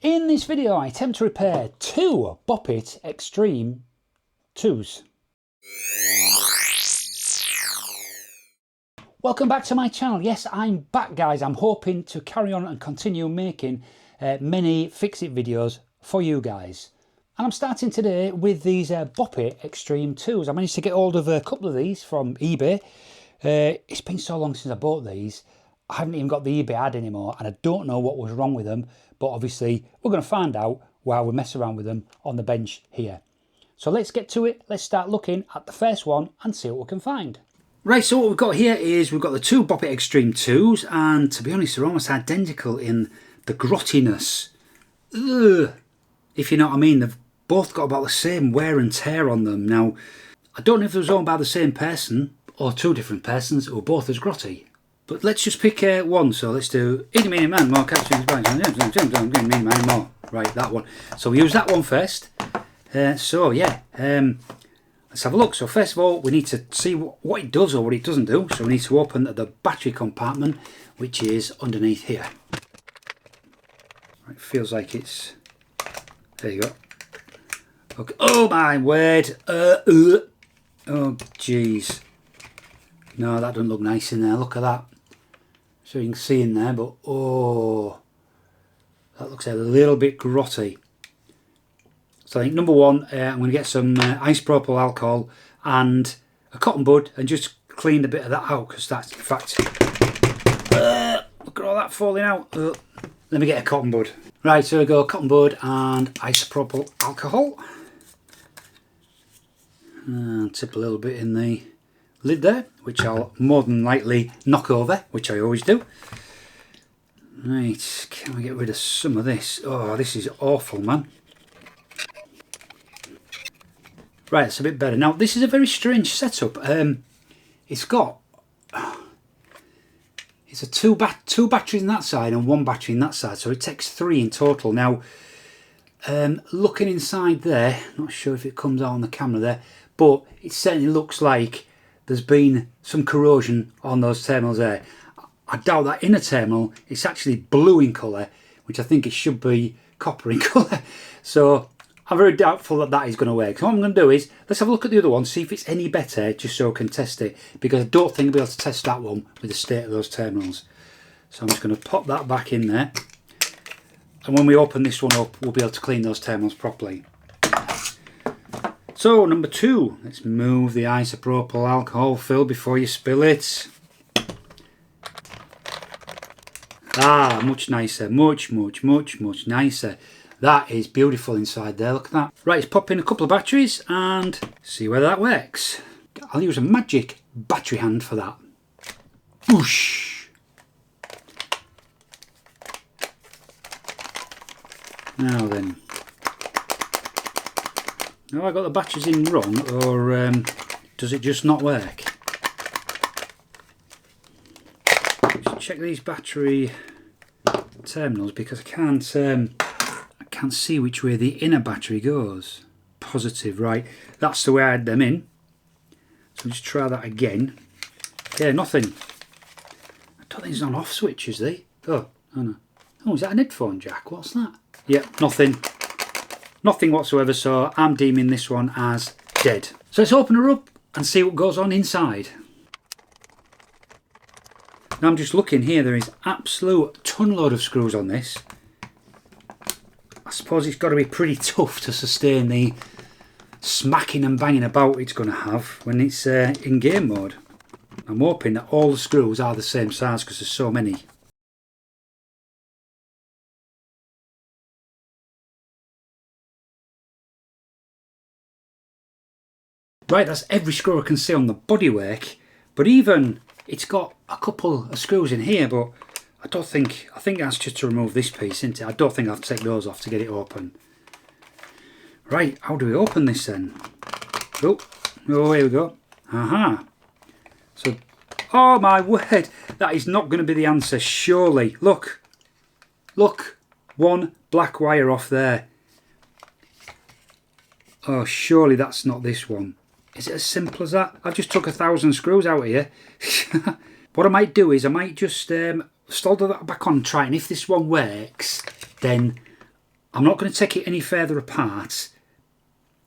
In this video I attempt to repair two Bebop Extreme 2's. Welcome back to my channel. Yes, I'm back guys. I'm hoping to carry on and continue making many fix-it videos for you guys. And I'm starting today with these Bebop Extreme 2's. I managed to get hold of a couple of these from eBay. It's been so long since I bought these. I haven't even got the eBay ad anymore and I don't know what was wrong with them, but obviously we're going to find out while we mess around with them on the bench here. So let's get to it. Let's start looking at the first one and see what we can find. Right, so what we've got here is we've got the two Bebop Extreme 2's, and to be honest they're almost identical in the grottiness. Ugh, if you know what I mean. They've both got about the same wear and tear on them. Now, I don't know if it was owned by the same person or two different persons or both as grotty. But let's just pick one. So let's do Eeny, Meeny, Man, More, Captions, Bangs, Meeny, Man, More. Right, that one. So we use that one first. Let's have a look. So first of all, we need to see what it does or what it doesn't do. So we need to open the battery compartment, which is underneath here. Right, feels like it's... There you go. Okay. Oh my word. Oh jeez. No, that doesn't look nice in there. Look at that. So you can see in there, but oh, that looks a little bit grotty. So I think number one, I'm going to get some isopropyl alcohol and a cotton bud and just clean a bit of that out, because that's in fact, look at all that falling out. Let me get a cotton bud. Right, so we go cotton bud and isopropyl alcohol. Tip a little bit in the lid there, which I'll more than likely knock over, which I always do. Right, can we get rid of some of this? Oh, this is awful, man. Right, it's a bit better. Now, this is a very strange setup. It's got... It's two batteries on that side and one battery on that side, so it takes three in total. Now, looking inside there, not sure if it comes out on the camera there, but it certainly looks like there's been some corrosion on those terminals there. I doubt that inner terminal, it's actually blue in colour, which I think it should be copper in colour. So I'm very doubtful that that is going to work. So what I'm going to do is, let's have a look at the other one, see if it's any better, just so I can test it. Because I don't think I'll be able to test that one with the state of those terminals. So I'm just going to pop that back in there. And when we open this one up, we'll be able to clean those terminals properly. So number two, let's move the isopropyl alcohol fill before you spill it. Ah, much nicer, much nicer. That is beautiful inside there, look at that. Right, let's pop in a couple of batteries and see whether that works. I'll use a magic battery hand for that. Whoosh! Now then. Have I got the batteries in wrong, or does it just not work? Let's check these battery terminals, because I can't see which way the inner battery goes. Positive, right? That's the way I had them in. So just try that again. Yeah, nothing. I don't think there's an off switch, is there? Oh no. Oh, is that an headphone jack? What's that? Yep, nothing. Nothing whatsoever, so I'm deeming this one as dead. So let's open her up and see what goes on inside. Now I'm just looking here, there is absolute ton load of screws on this. I suppose it's got to be pretty tough to sustain the smacking and banging about it's going to have when it's in game mode. I'm hoping that all the screws are the same size because there's so many. Right, that's every screw I can see on the bodywork, but even it's got a couple of screws in here, but I think that's just to remove this piece, isn't it? I don't think I'll have to take those off to get it open. Right, how do we open this then? Oh, here we go. Aha. So, oh my word, that is not going to be the answer, surely. Look, one black wire off there. Oh, surely that's not this one. Is it as simple as that? I've just took 1,000 screws out here. What I might do is I might just solder that back on, try, and if this one works, then I'm not going to take it any further apart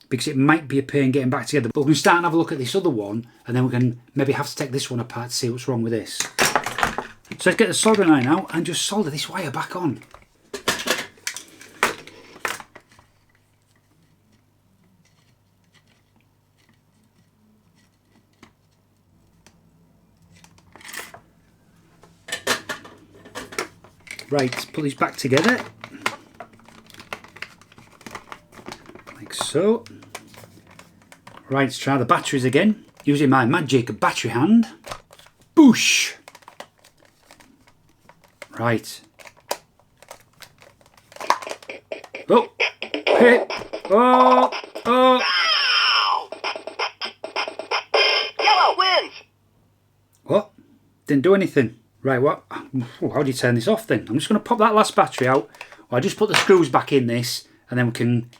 because it might be a pain getting back together. But we're going to start and have a look at this other one, and then we can maybe have to take this one apart to see what's wrong with this. So let's get the soldering iron out and just solder this wire back on. Right, put these back together. Like so. Right, let's try the batteries again. Using my magic battery hand. Boosh! Right. Oh! Hey! Oh! Oh! Yellow wins! What? Didn't do anything. Right, what? How do you turn this off then? I'm just going to pop that last battery out. Or I just put the screws back in this, and then we can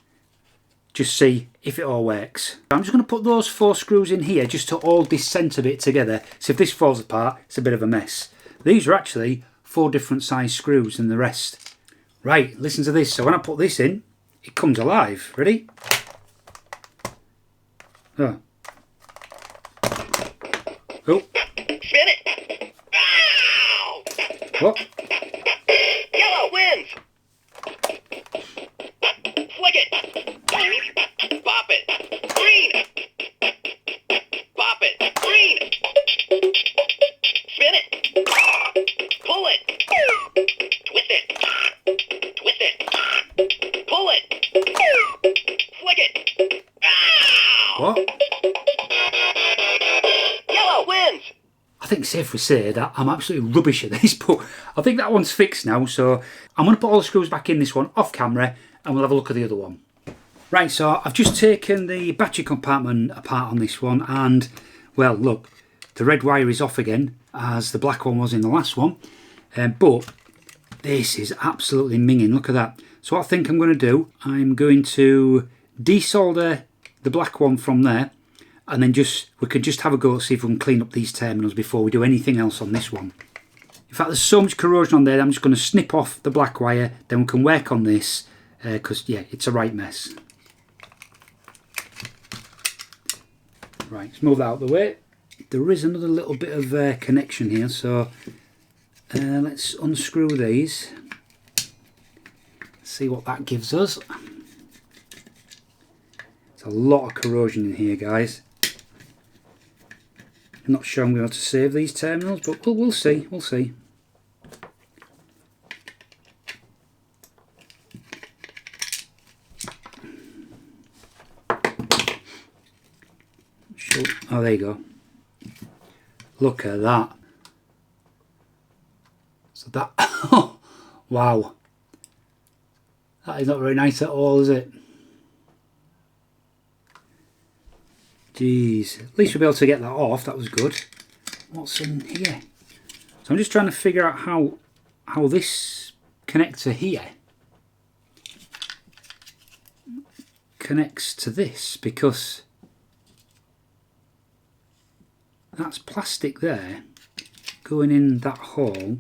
just see if it all works. I'm just going to put those 4 screws in here just to hold this centre bit together. So if this falls apart, it's a bit of a mess. These are actually 4 different size screws than the rest. Right, listen to this. So when I put this in, it comes alive. Ready? Oh. Oh. Spin it! Ow! What? Yellow wins! Flick it! Bop it! Green! Bop it! Green! Spin it! Pull it! Twist it! Twist it! Pull it! Flick it! Ow! What? Yellow wins! I think it's safe to say that I'm absolutely rubbish at this, but I think that one's fixed now, so I'm going to put all the screws back in this one off camera and we'll have a look at the other one. Right, so I've just taken the battery compartment apart on this one, and well, look, the red wire is off again as the black one was in the last one, but this is absolutely minging. Look at that. So what I think I'm going to do, I'm going to desolder the black one from there, and then we can just have a go to see if we can clean up these terminals before we do anything else on this one. In fact, there's so much corrosion on there, I'm just going to snip off the black wire, then we can work on this, because yeah, it's a right mess. Right, let's move that out of the way. There is another little bit of connection here, so let's unscrew these. See what that gives us. There's a lot of corrosion in here, guys. I'm not sure I'm going to be able to save these terminals, but we'll see. We'll see. Oh, there you go. Look at that. So that, oh, wow. That is not very nice at all, is it? Jeez. At least we'll be able to get that off. That was good. What's in here? So I'm just trying to figure out how this connector here connects to this, because that's plastic there going in that hole,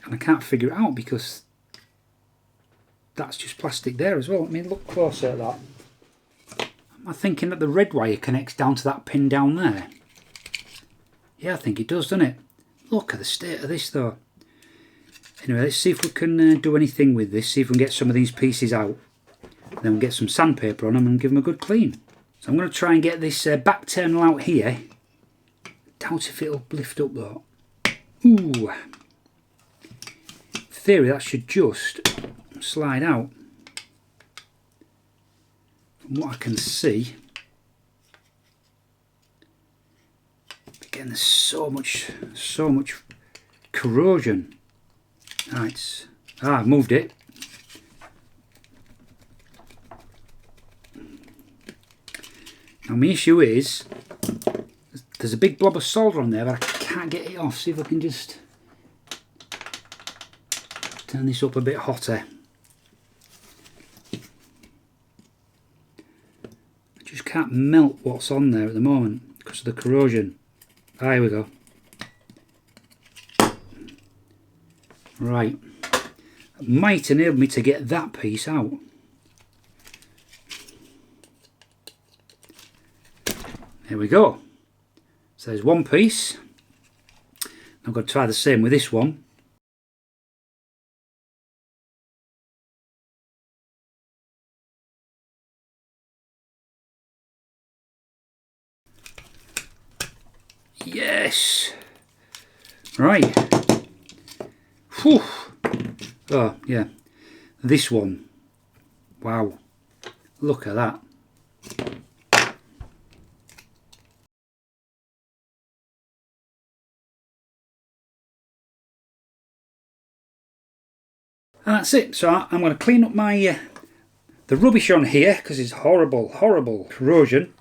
and I can't figure it out because that's just plastic there as well. Let me look closer at that. Am I thinking that the red wire connects down to that pin down there? Yeah, I think it does, doesn't it? Look at the state of this though. Anyway, let's see if we can do anything with this, see if we can get some of these pieces out. Then we'll get some sandpaper on them and give them a good clean. So I'm going to try and get this back terminal out here. Doubt if it'll lift up though. Ooh. In theory that should just slide out. From what I can see. Again, there's so much corrosion. Right. I've moved it. Now my issue is, there's a big blob of solder on there, but I can't get it off. See if I can just turn this up a bit hotter. I just can't melt what's on there at the moment because of the corrosion. Ah, here we go. Right, it might enable me to get that piece out. There we go. So there's one piece. I'm going to try the same with this one. Yes! Right. Whew. Oh, yeah. This one. Wow. Look at that. And that's it. So I'm going to clean up my the rubbish on here, because it's horrible corrosion,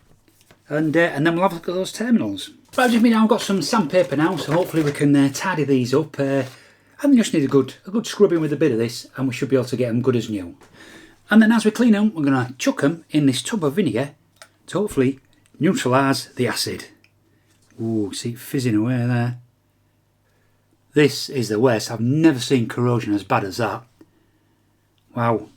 and then we'll have a look at those terminals. Right, just me now. I've got some sandpaper now, so hopefully we can tidy these up. I just need a good scrubbing with a bit of this, and we should be able to get them good as new. And then as we clean them, we're going to chuck them in this tub of vinegar to hopefully neutralise the acid. Ooh, see it fizzing away there. This is the worst. I've never seen corrosion as bad as that. Wow.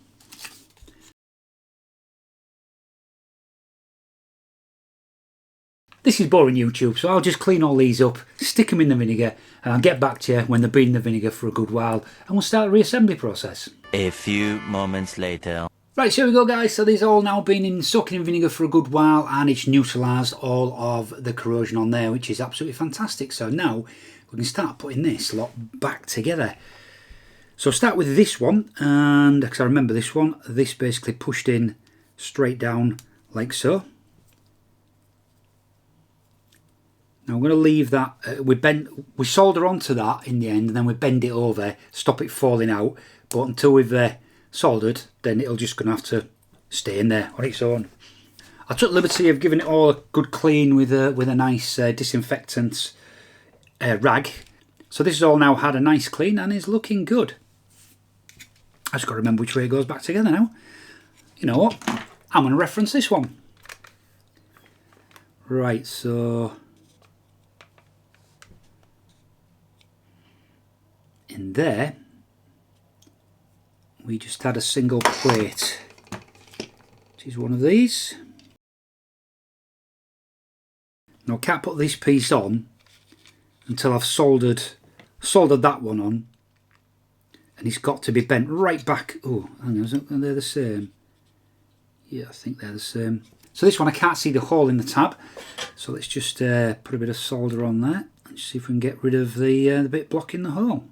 This is boring YouTube, so I'll just clean all these up, stick them in the vinegar, and I'll get back to you when they've been in the vinegar for a good while, and we'll start the reassembly process. A few moments later. Right, so here we go guys. So these all now been soaking in vinegar for a good while, and it's neutralised all of the corrosion on there, which is absolutely fantastic. So now we can start putting this lot back together. So start with this one, and because I remember this one, this basically pushed in straight down like so. Now I'm going to leave that, we solder onto that in the end, and then we bend it over, stop it falling out, but until we've soldered, then it'll just going to have to stay in there on its own. I took the liberty of giving it all a good clean with a nice disinfectant rag. So this has all now had a nice clean and is looking good. I just got to remember which way it goes back together now. You know what? I'm going to reference this one. Right, so in there we just had a single plate, which is one of these. Now I can't put this piece on until I've soldered that one on, and it's got to be bent right back. Oh, hang on, they're the same. Yeah, I think they're the same. So this one I can't see the hole in the tab, so let's just put a bit of solder on there and see if we can get rid of the bit blocking the hole.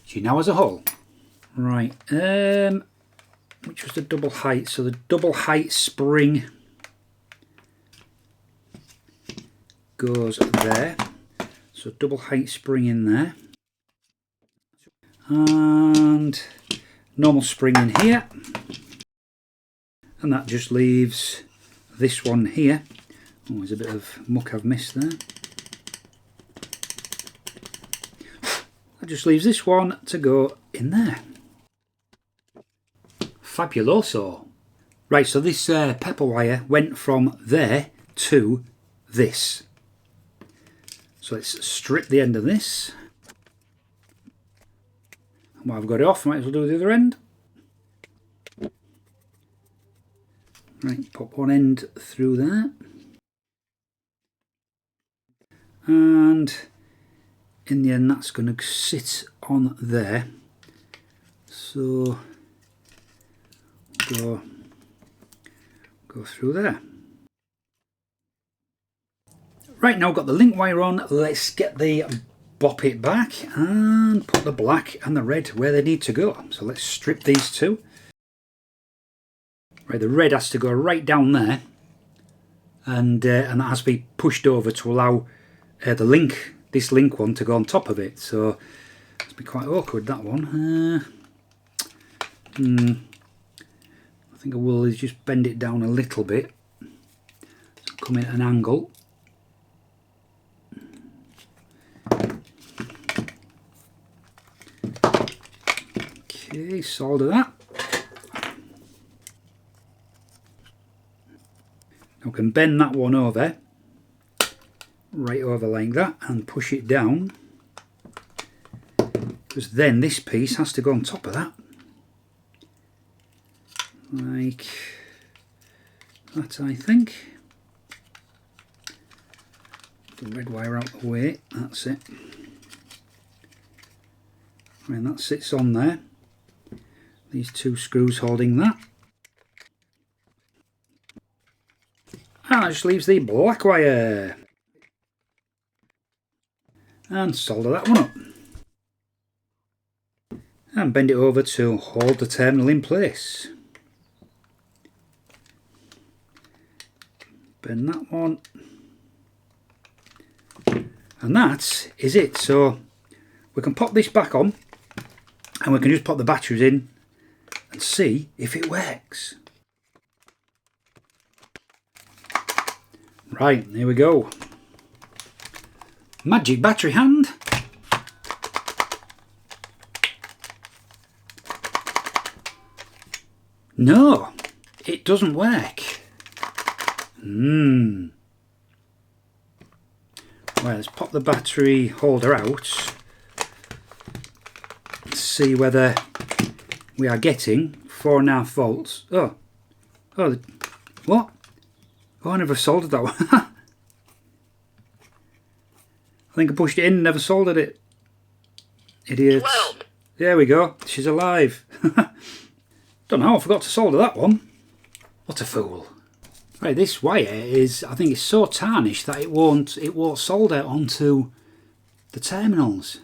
See, now as a hole. Right, which was the double height? So the double height spring goes there. So double height spring in there. And normal spring in here. And that just leaves this one here. Oh, there's a bit of muck I've missed there. That just leaves this one to go in there. Fabuloso. Right, so this pepper wire went from there to this. So let's strip the end of this. And while I've got it off, I might as well do the other end. Right, pop one end through there. And in the end that's going to sit on there. So go through there. Right, now I've got the link wire on, let's get the bop it back and put the black and the red where they need to go. So let's strip these two. Right, the red has to go right down there, and that has to be pushed over to allow this link one to go on top of it. So it's be quite awkward, that one. I think I will is just bend it down a little bit, so come in at an angle. Okay, solder that. Now I can bend that one over, right over like that, and push it down. because then this piece has to go on top of that. Like that, I think. The red wire out the way, that's it. And that sits on there. These two screws holding that. And that just leaves the black wire. And solder that one up. And bend it over to hold the terminal in place. Bend that one. And that is it. So we can pop this back on and we can just pop the batteries in and see if it works. Right, here we go. Magic battery hand. No, it doesn't work. Right, let's pop the battery holder out. Let's see whether we are getting 4.5 volts. Oh, what? Oh, I never soldered that one. I think I pushed it in and never soldered it. Idiot. 12. There we go. She's alive. Don't know, I forgot to solder that one. What a fool. Right, this wire is, I think it's so tarnished that it won't solder onto the terminals.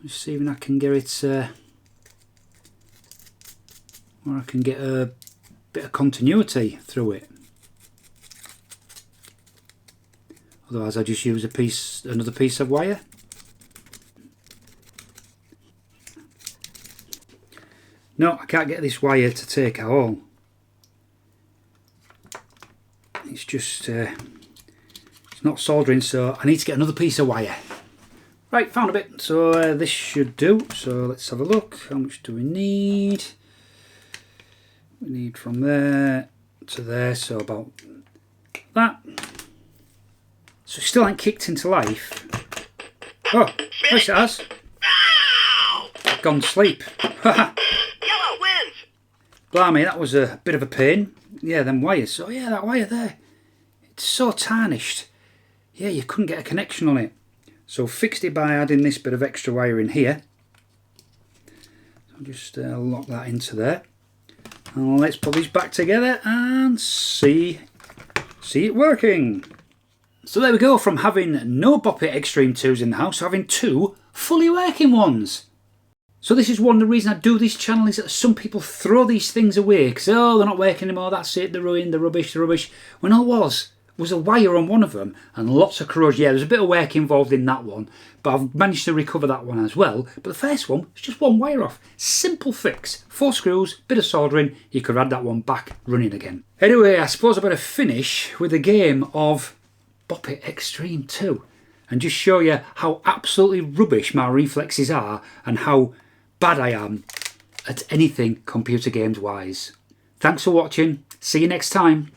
Just see if I can get it, or I can get a bit of continuity through it. Otherwise I just use another piece of wire. No, I can't get this wire to take at all. It's just, it's not soldering, so I need to get another piece of wire. Right, found a bit, so this should do. So let's have a look. How much do we need? We need from there to there, so about that. So it still ain't kicked into life. Oh, yes it has. Gone to sleep. Yellow wins. Blimey, that was a bit of a pain. Yeah, them wires. So yeah, that wire there. It's so tarnished. Yeah, you couldn't get a connection on it. So fixed it by adding this bit of extra wire in here. So I'll just lock that into there. And let's put these back together and see it working. So there we go, from having no Bebop Extreme 2's in the house to having two fully working ones. So this is one of the reasons I do this channel, is that some people throw these things away because, oh, they're not working anymore, that's it, they're ruined, they're rubbish, When all was a wire on one of them and lots of corrosion. Yeah, there's a bit of work involved in that one, but I've managed to recover that one as well. But the first one was just one wire off. Simple fix. 4 screws, bit of soldering, you could add that one back running again. Anyway, I suppose I better finish with a game of Bebop Extreme 2 and just show you how absolutely rubbish my reflexes are and how bad I am at anything computer games wise. Thanks for watching. See you next time.